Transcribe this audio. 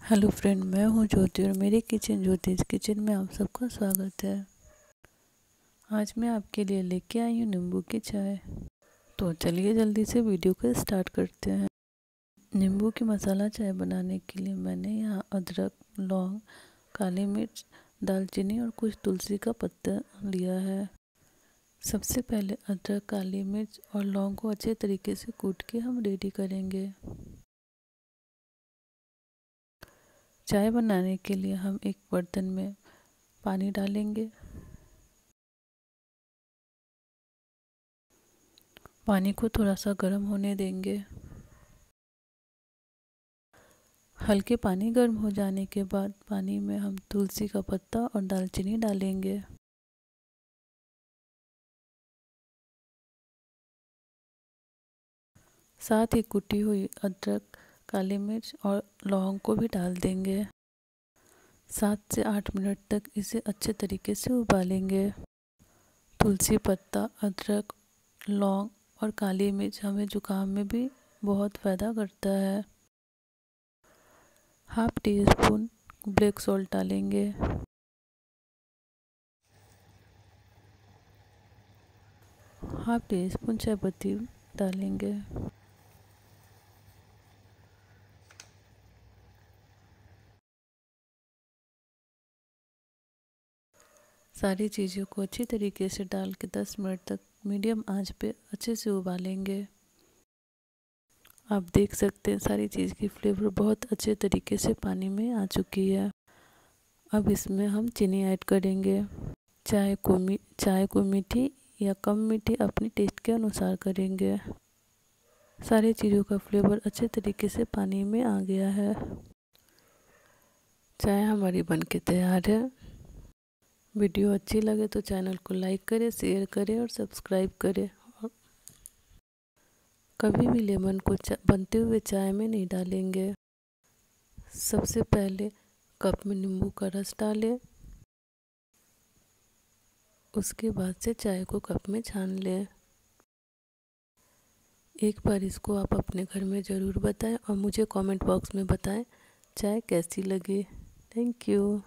Hello friend, मैं हूं ज्योति और मेरे किचन ज्योतिष किचन में आप सबका स्वागत है। आज मैं आपके लिए लेके आई हूं नींबू की चाय। तो चलिए जल्दी से वीडियो को स्टार्ट करते हैं। नींबू की मसाला चाय बनाने के लिए मैंने यहाँ अदरक, लौंग, काली मिर्च, दालचीनी और कुछ तुलसी का पत्ता लिया है। सबसे पहले अदरक, काली मिर्च और लौंग को अच्छे तरीके से कूट के हम रेडी करेंगे। चाय बनाने के लिए हम एक बर्तन में पानी डालेंगे। पानी को थोड़ा सा गर्म होने देंगे। हल्के पानी गर्म हो जाने के बाद पानी में हम तुलसी का पत्ता और दालचीनी डालेंगे। साथ ही कुटी हुई अदरक, काली मिर्च और लौंग को भी डाल देंगे। 7 से 8 मिनट तक इसे अच्छे तरीके से उबालेंगे। तुलसी पत्ता, अदरक, लौंग और काली मिर्च हमें जुकाम में भी बहुत फ़ायदा करता है। Half tea spoon black salt डालेंगे। हाफ टी स्पून चाय पत्ती डालेंगे। सारी चीज़ों को अच्छी तरीके से डाल के 10 मिनट तक मीडियम आंच पे अच्छे से उबालेंगे। आप देख सकते हैं सारी चीज़ की फ्लेवर बहुत अच्छे तरीके से पानी में आ चुकी है। अब इसमें हम चीनी ऐड करेंगे। चाय को मीठी या कम मीठी अपने टेस्ट के अनुसार करेंगे। सारी चीज़ों का फ्लेवर अच्छे तरीके से पानी में आ गया है। चाय हमारी बनके तैयार है। वीडियो अच्छी लगे तो चैनल को लाइक करें, शेयर करें और सब्सक्राइब करें। और कभी भी लेमन को बनते हुए चाय में नहीं डालेंगे। सबसे पहले कप में नींबू का रस डालें। उसके बाद से चाय को कप में छान लें। एक बार इसको आप अपने घर में ज़रूर बताएं और मुझे कमेंट बॉक्स में बताएं चाय कैसी लगी। Thank you.